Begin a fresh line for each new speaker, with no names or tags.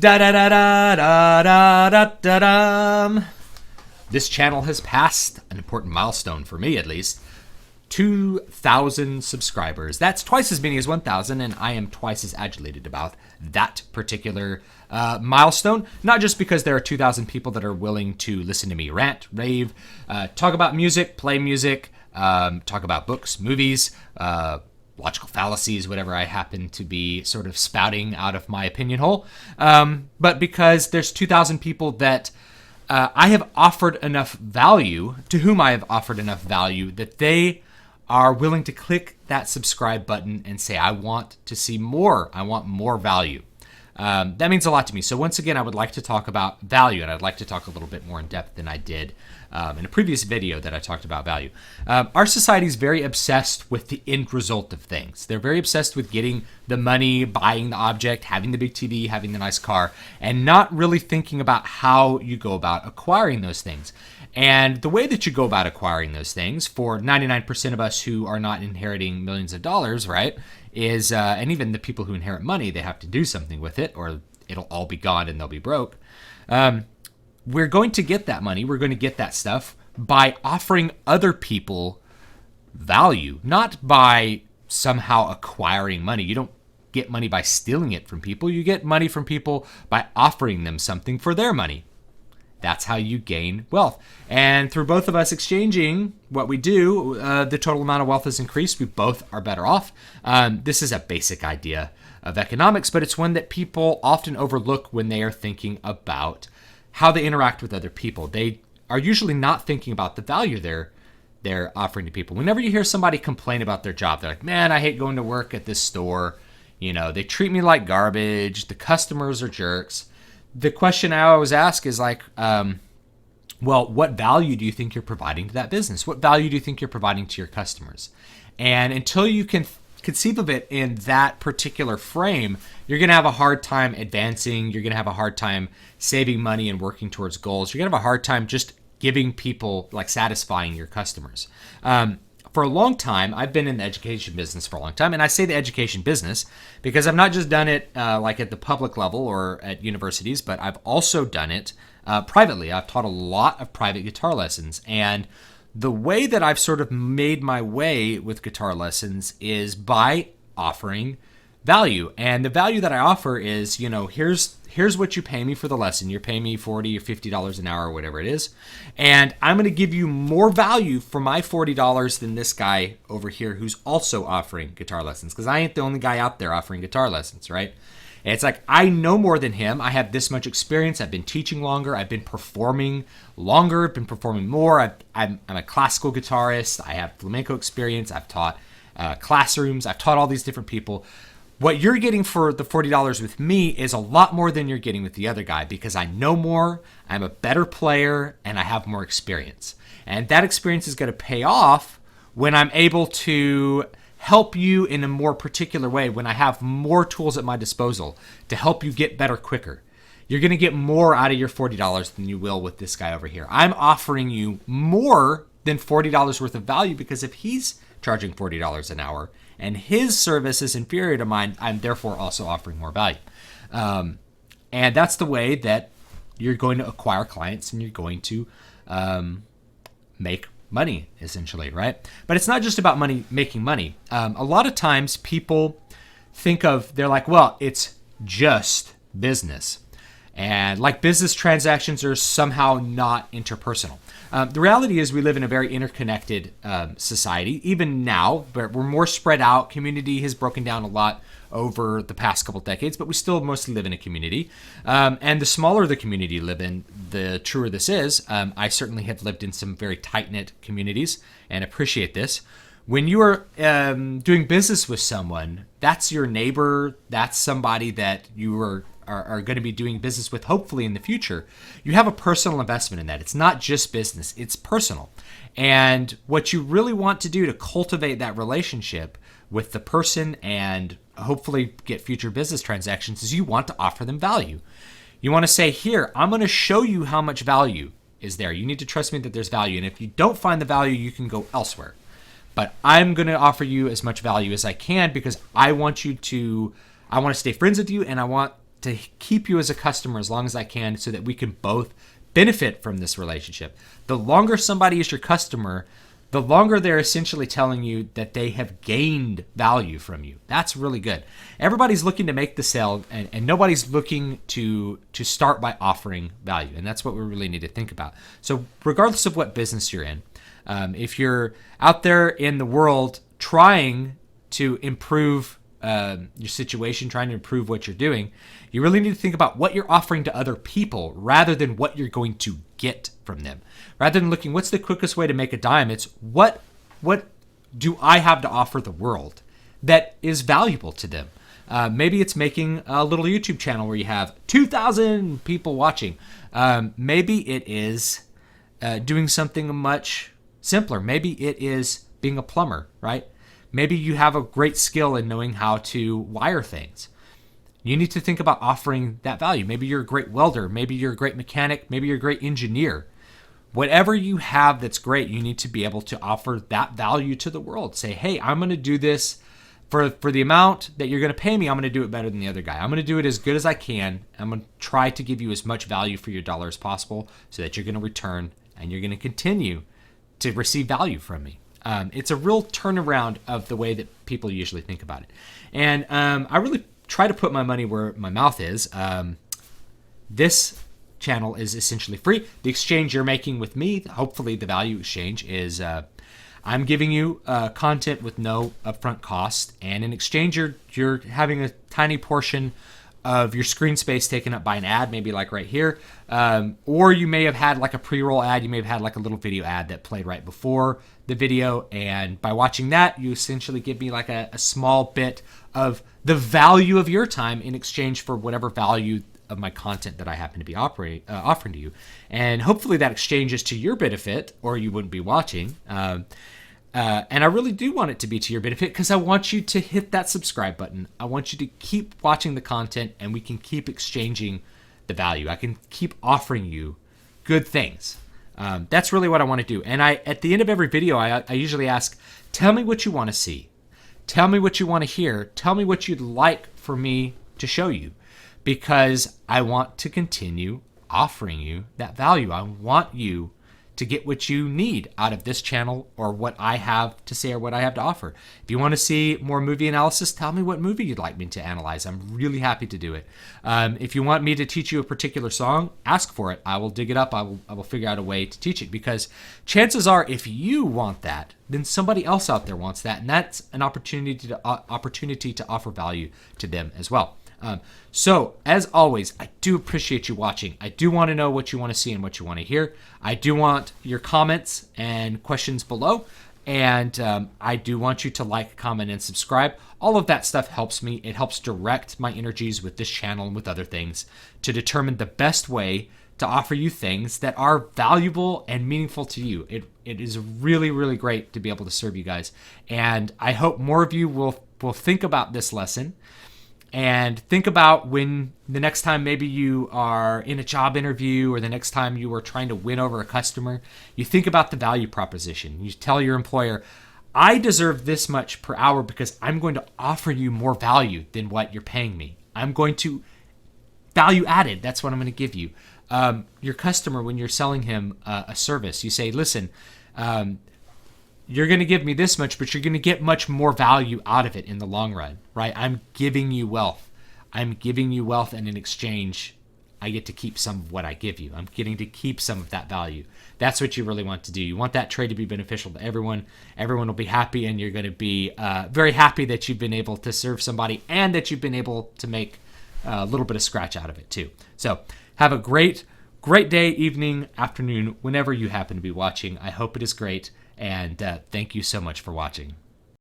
Da da da da da da da da da. This channel has passed an important milestone for me, at least. 2,000 subscribers. That's twice as many as 1,000, and I am twice as agitated about that particular milestone. Not just because there are 2,000 people that are willing to listen to me rant, rave, talk about music, play music, talk about books, movies, logical fallacies, whatever I happen to be sort of spouting out of my opinion hole. But because there's 2,000 people that I have offered enough value, to whom I have offered enough value, that they are willing to click that subscribe button and say, I want to see more. I want more value. That means a lot to me. So once again, I would like to talk about value, and I'd like to talk a little bit more in depth than I did in a previous video that I talked about value. Our society is very obsessed with the end result of things. They're very obsessed with getting the money, buying the object, having the big TV, having the nice car, and not really thinking about how you go about acquiring those things. And the way that you go about acquiring those things, for 99% of us who are not inheriting millions of dollars, right, is, and even the people who inherit money, they have to do something with it or it'll all be gone and they'll be broke. We're going to get that money, we're going to get that stuff by offering other people value, not by somehow acquiring money. You don't get money by stealing it from people. You get money from people by offering them something for their money. That's how you gain wealth. And through both of us exchanging what we do, the total amount of wealth is increased. We both are better off. This is a basic idea of economics, but it's one that people often overlook when they are thinking about how they interact with other people. They are usually not thinking about the value they're offering to people. Whenever you hear somebody complain about their job, they're like, man, I hate going to work at this store. You know, they treat me like garbage. The customers are jerks. The question I always ask is like, well, what value do you think you're providing to that business? What value do you think you're providing to your customers? And until you can conceive of it in that particular frame, you're going to have a hard time advancing. You're going to have a hard time saving money and working towards goals. You're going to have a hard time just giving people, like satisfying your customers. For a long time, I've been in the education business for a long time. And I say the education business because I've not just done it like at the public level or at universities, but I've also done it privately. I've taught a lot of private guitar lessons. And the way that I've sort of made my way with guitar lessons is by offering value. And the value that I offer is, you know, here's what you pay me for the lesson. You're paying me $40 or $50 an hour or whatever it is. And I'm going to give you more value for my $40 than this guy over here who's also offering guitar lessons. Because I ain't the only guy out there offering guitar lessons, right? And it's like, I know more than him. I have this much experience. I've been teaching longer. I've been performing longer. I've been performing more. I'm a classical guitarist. I have flamenco experience. I've taught classrooms. I've taught all these different people. What you're getting for the $40 with me is a lot more than you're getting with the other guy because I know more, I'm a better player, and I have more experience. And that experience is going to pay off when I'm able to help you in a more particular way, when I have more tools at my disposal to help you get better quicker. You're going to get more out of your $40 than you will with this guy over here. I'm offering you more than $40 worth of value because if he's charging $40 an hour, and his service is inferior to mine, I'm therefore also offering more value. And that's the way that you're going to acquire clients and you're going to make money, essentially, right? But it's not just about making money. A lot of times people they're like, well, it's just business. And like business transactions are somehow not interpersonal. The reality is we live in a very interconnected society, even now, but we're more spread out. Community has broken down a lot over the past couple decades, but we still mostly live in a community. And the smaller the community you live in, the truer this is. I certainly have lived in some very tight-knit communities and appreciate this. When you are doing business with someone, that's your neighbor, that's somebody that you are going to be doing business with hopefully in the future. You have a personal investment in that. It's not just business, it's personal. And what you really want to do to cultivate that relationship with the person and hopefully get future business transactions is you want to offer them value. You want to say, here, I'm going to show you how much value is there. You need to trust me that there's value. And if you don't find the value, you can go elsewhere. But I'm going to offer you as much value as I can because I want to stay friends with you, and I want to keep you as a customer as long as I can so that we can both benefit from this relationship. The longer somebody is your customer, the longer they're essentially telling you that they have gained value from you. That's really good. Everybody's looking to make the sale, and nobody's looking to start by offering value. And that's what we really need to think about. So regardless of what business you're in, if you're out there in the world trying to improve your situation, trying to improve what you're doing, you really need to think about what you're offering to other people rather than what you're going to get from them. Rather than looking, what's the quickest way to make a dime? It's what do I have to offer the world that is valuable to them? Maybe it's making a little YouTube channel where you have 2,000 people watching. Maybe it is doing something much simpler. Maybe it is being a plumber, right? Maybe you have a great skill in knowing how to wire things. You need to think about offering that value. Maybe you're a great welder. Maybe you're a great mechanic. Maybe you're a great engineer. Whatever you have that's great, you need to be able to offer that value to the world. Say, hey, I'm going to do this for the amount that you're going to pay me. I'm going to do it better than the other guy. I'm going to do it as good as I can. I'm going to try to give you as much value for your dollar as possible so that you're going to return and you're going to continue to receive value from me. It's a real turnaround of the way that people usually think about it. And I really try to put my money where my mouth is. This channel is essentially free. The exchange you're making with me, hopefully the value exchange, is I'm giving you content with no upfront cost. And in exchange, you're having a tiny portion of your screen space taken up by an ad, maybe like right here. Or you may have had like a pre-roll ad. You may have had like a little video ad that played right before the video. And by watching that, you essentially give me like a small bit of the value of your time in exchange for whatever value of my content that I happen to be offering to you. And hopefully that exchange is to your benefit, or you wouldn't be watching. And I really do want it to be to your benefit because I want you to hit that subscribe button. I want you to keep watching the content and we can keep exchanging the value. I can keep offering you good things. That's really what I want to do. And at the end of every video, I usually ask, tell me what you want to see. Tell me what you want to hear. Tell me what you'd like for me to show you, because I want to continue offering you that value. I want you to get what you need out of this channel or what I have to say or what I have to offer. If you want to see more movie analysis, tell me what movie you'd like me to analyze. I'm really happy to do it. If you want me to teach you a particular song, ask for it. I will dig it up. I will figure out a way to teach it, because chances are if you want that, then somebody else out there wants that. And that's an opportunity to offer value to them as well. So, as always, I do appreciate you watching. I do want to know what you want to see and what you want to hear. I do want your comments and questions below. And I do want you to like, comment, and subscribe. All of that stuff helps me. It helps direct my energies with this channel and with other things to determine the best way to offer you things that are valuable and meaningful to you. It is really, really great to be able to serve you guys. And I hope more of you will think about this lesson. And think about when the next time maybe you are in a job interview or the next time you are trying to win over a customer, you think about the value proposition. You tell your employer, I deserve this much per hour because I'm going to offer you more value than what you're paying me. I'm going to value added. That's what I'm going to give you. Your customer, when you're selling him a service, you say, listen, you're going to give me this much, but you're going to get much more value out of it in the long run, right? I'm giving you wealth. I'm giving you wealth, and in exchange, I get to keep some of what I give you. I'm getting to keep some of that value. That's what you really want to do. You want that trade to be beneficial to everyone. Everyone will be happy, and you're going to be very happy that you've been able to serve somebody and that you've been able to make a little bit of scratch out of it too. So have a great day, evening, afternoon, whenever you happen to be watching. I hope it is great. And thank you so much for watching.